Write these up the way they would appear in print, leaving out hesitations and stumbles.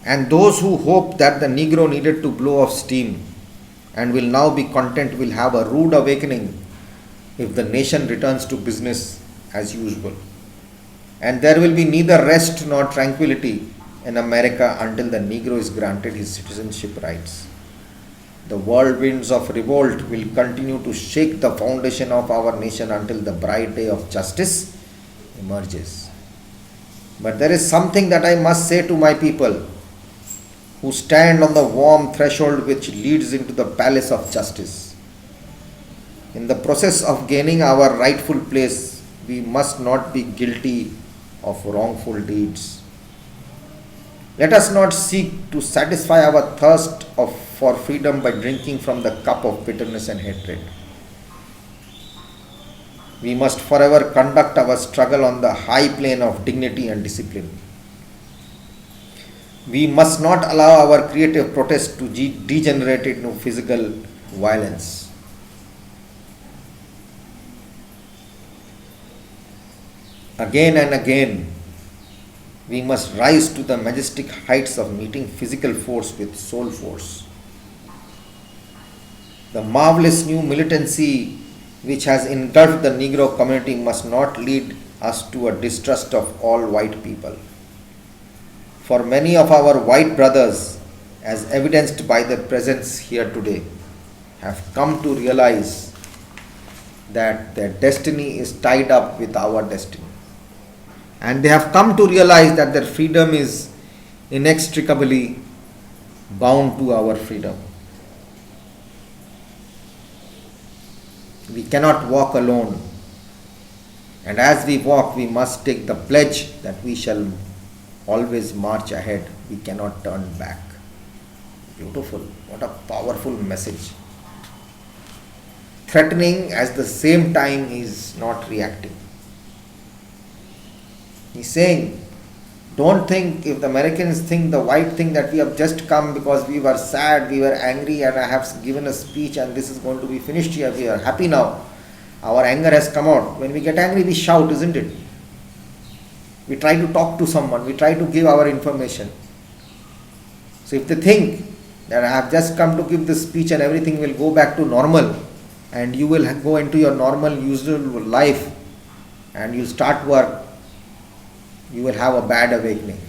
And those who hope that the Negro needed to blow off steam and will now be content will have a rude awakening if the nation returns to business as usual. And there will be neither rest nor tranquility in America until the Negro is granted his citizenship rights. The whirlwinds of revolt will continue to shake the foundation of our nation until the bright day of justice emerges. But there is something that I must say to my people who stand on the warm threshold which leads into the palace of justice. In the process of gaining our rightful place, we must not be guilty of wrongful deeds. Let us not seek to satisfy our thirst for freedom by drinking from the cup of bitterness and hatred. We must forever conduct our struggle on the high plane of dignity and discipline. We must not allow our creative protest to degenerate into physical violence. Again and again, we must rise to the majestic heights of meeting physical force with soul force. The marvelous new militancy which has engulfed the Negro community must not lead us to a distrust of all white people. For many of our white brothers, as evidenced by their presence here today, have come to realize that their destiny is tied up with our destiny. And they have come to realize that their freedom is inextricably bound to our freedom. We cannot walk alone. And as we walk, we must take the pledge that we shall always march ahead. We cannot turn back. Beautiful. What a powerful message. Threatening at the same time is not reacting. He's saying, don't think, if the Americans think the white thing that we have just come because we were sad, we were angry, and I have given a speech and this is going to be finished here, we are happy now. Our anger has come out. When we get angry, we shout, isn't it? We try to talk to someone, we try to give our information. So if they think that I have just come to give this speech and everything will go back to normal and you will go into your normal usual life and you start work, you will have a bad awakening.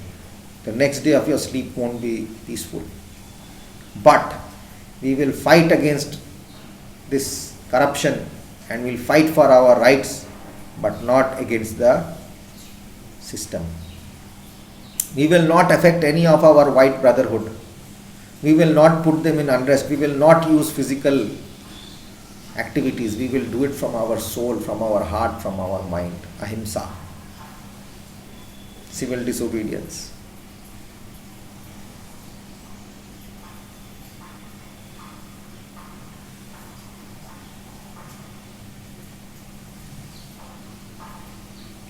The next day of your sleep won't be peaceful. But we will fight against this corruption and we'll fight for our rights, but not against the system. We will not affect any of our white brotherhood. We will not put them in unrest. We will not use physical activities. We will do it from our soul, from our heart, from our mind. Ahimsa. Civil disobedience.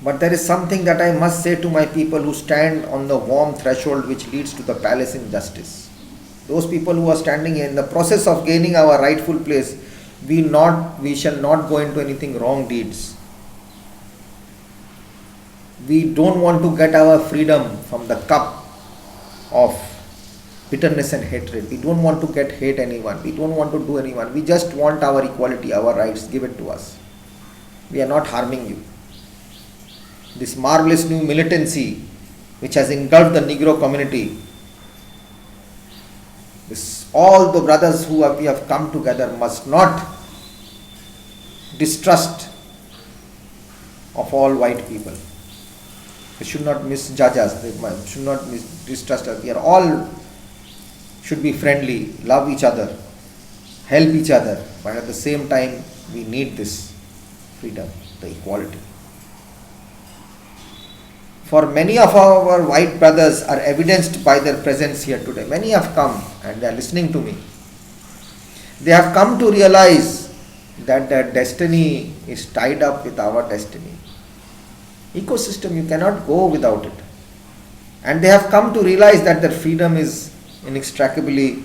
But there is something that I must say to my people who stand on the warm threshold which leads to the palace in justice. Those people who are standing in the process of gaining our rightful place, we shall not go into anything wrong deeds. We don't want to get our freedom from the cup of bitterness and hatred. We don't want to hate anyone. We don't want to do anyone. We just want our equality, our rights. Give it to us. We are not harming you. This marvelous new militancy which has engulfed the Negro community, all the brothers we have come together must not distrust of all white people. They should not misjudge us. They should not distrust us. We are all should be friendly, love each other, help each other. But at the same time, we need this freedom, the equality. For many of our white brothers are evidenced by their presence here today. Many have come and they are listening to me. They have come to realize that their destiny is tied up with our destiny. Ecosystem, you cannot go without it. And they have come to realize that their freedom is inextricably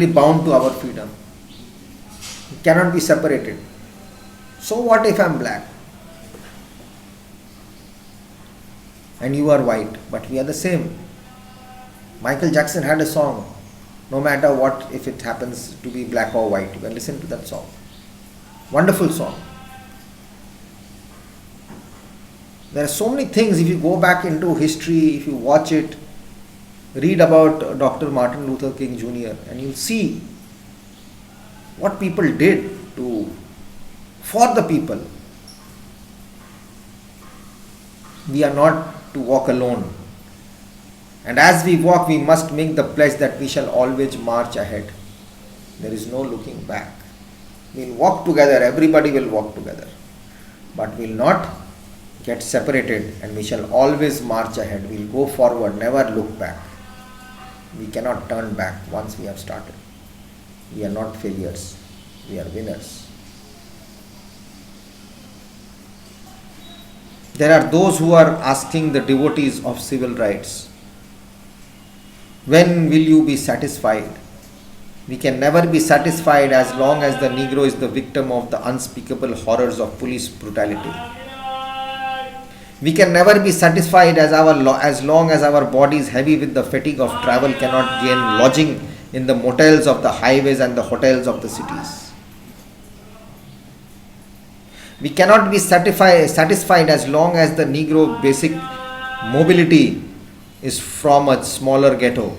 bound to our freedom. It cannot be separated. So what if I am black? and you are white, but we are the same. Michael Jackson had a song, no matter what, if it happens to be black or white, you can listen to that song. Wonderful song. There are so many things, if you go back into history, if you watch it, read about Dr. Martin Luther King Jr. and you'll see what people did for the people. We are not to walk alone. And as we walk, we must make the pledge that we shall always march ahead. There is no looking back. We'll walk together, everybody will walk together. But we'll not get separated, and we shall always march ahead. We'll go forward, never look back. We cannot turn back once we have started. We are not failures, we are winners. There are those who are asking the devotees of civil rights, when will you be satisfied? We can never be satisfied as long as the Negro is the victim of the unspeakable horrors of police brutality. We can never be satisfied as long as our bodies, heavy with the fatigue of travel, cannot gain lodging in the motels of the highways and the hotels of the cities. We cannot be satisfied as long as the Negro basic mobility is from a smaller ghetto.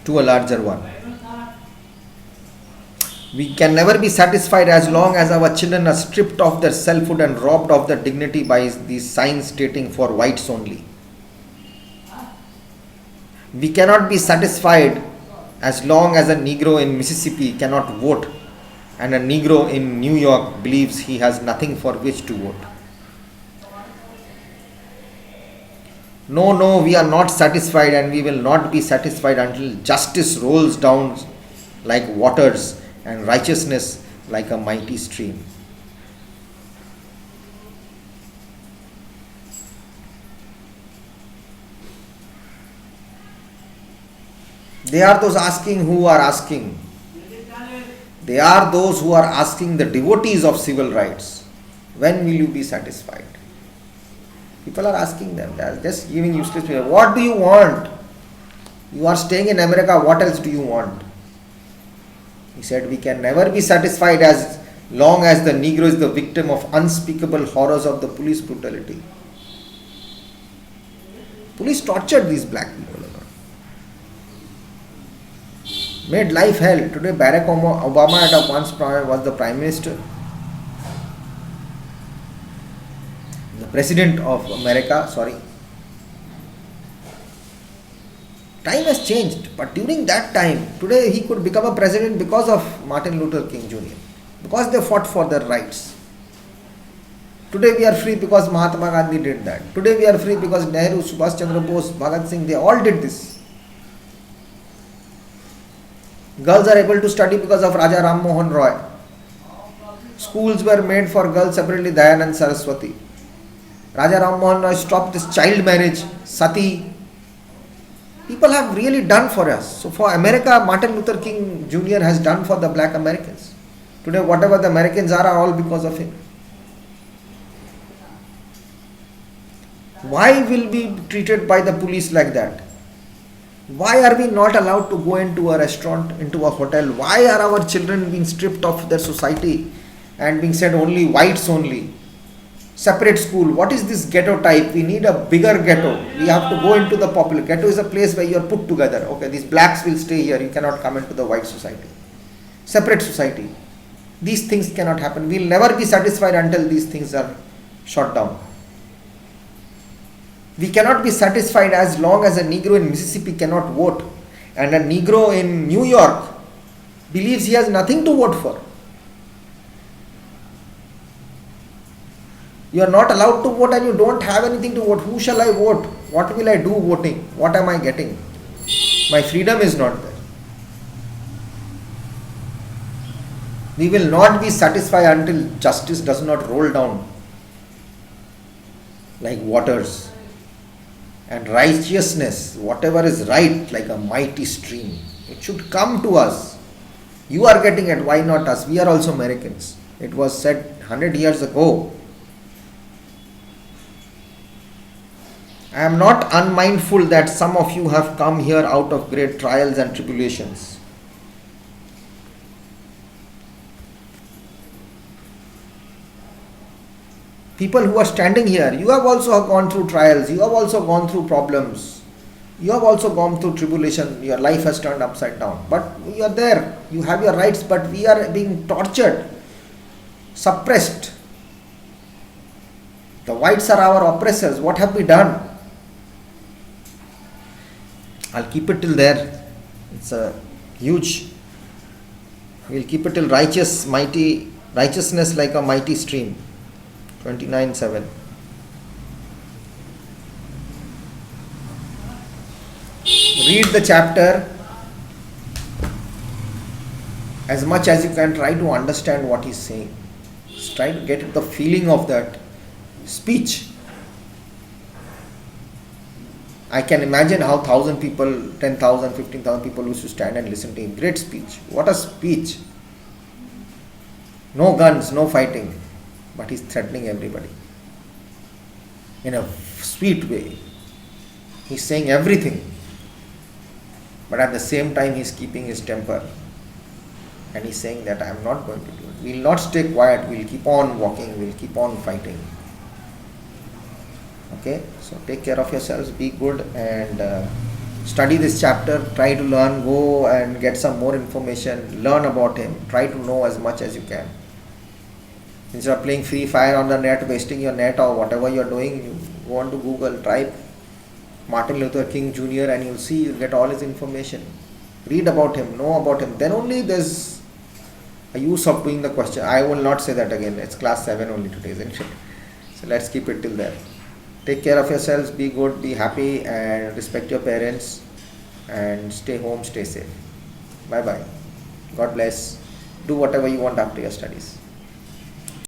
To a larger one. We can never be satisfied as long as our children are stripped of their selfhood and robbed of their dignity by these signs stating for whites only. We cannot be satisfied as long as a Negro in Mississippi cannot vote and a Negro in New York believes he has nothing for which to vote. No, we are not satisfied, and we will not be satisfied until justice rolls down like waters and righteousness like a mighty stream. They are those asking who are asking. They are those who are asking the devotees of civil rights, when will you be satisfied? People are asking them, they are just giving useless people. What do you want? You are staying in America, what else do you want? He said, we can never be satisfied as long as the Negro is the victim of unspeakable horrors of the police brutality. Police tortured these black people. Made life hell. Today Barack Obama at once was the Prime Minister. President of America, Time has changed, but during that time, today he could become a president because of Martin Luther King Jr., because they fought for their rights. Today we are free because Mahatma Gandhi did that. Today we are free because Nehru, Subhash Chandra Bose, Bhagat Singh, they all did this. Girls are able to study because of Raja Ram Mohan Roy. Schools were made for girls separately, Dayanand Saraswati. Raja Ram Mohan Roy stopped this child marriage, sati. People have really done for us. So for America, Martin Luther King Jr. has done for the black Americans. Today whatever the Americans are all because of him. Why will we be treated by the police like that? Why are we not allowed to go into a restaurant, into a hotel? Why are our children being stripped of their society and being said only whites only? Separate school. What is this ghetto type? We need a bigger ghetto. We have to go into the popular. Ghetto is a place where you are put together. Okay, these blacks will stay here. You cannot come into the white society. Separate society. These things cannot happen. We will never be satisfied until these things are shot down. We cannot be satisfied as long as a Negro in Mississippi cannot vote and a Negro in New York believes he has nothing to vote for. You are not allowed to vote and you don't have anything to vote. Who shall I vote? What will I do voting? What am I getting? My freedom is not there. We will not be satisfied until justice does not roll down like waters. And righteousness, whatever is right, like a mighty stream, it should come to us. You are getting it, why not us? We are also Americans. It was said 100 years ago. I am not unmindful that some of you have come here out of great trials and tribulations. People who are standing here, you have also gone through trials, you have also gone through problems, you have also gone through tribulation, your life has turned upside down. But you are there, you have your rights, but we are being tortured, suppressed. The whites are our oppressors. What have we done? I'll keep it till there. It's a huge. We'll keep it till righteousness like a mighty stream. 29:7. Read the chapter as much as you can. Try to understand what he's saying. Just try to get the feeling of that speech. I can imagine how 1,000 people, 10,000, 15,000 people used to stand and listen to him. Great speech. What a speech. No guns, no fighting. But he's threatening everybody. In a sweet way. He's saying everything. But at the same time he's keeping his temper. And he's saying that I am not going to do it. We will not stay quiet. We will keep on walking. We will keep on fighting. Okay, so take care of yourselves, be good, and study this chapter. Try to learn, go and get some more information, learn about him, try to know as much as you can. Instead of playing free fire on the net, wasting your net or whatever you are doing, you go on to Google, type Martin Luther King Jr. and you'll see, you'll get all his information. Read about him, know about him. Then only there's a use of doing the question. I will not say that again. It's class 7 only today, isn't it? So let's keep it till there. Take care of yourselves, be good, be happy, and respect your parents, and stay home, stay safe. Bye bye. God bless. Do whatever you want after your studies.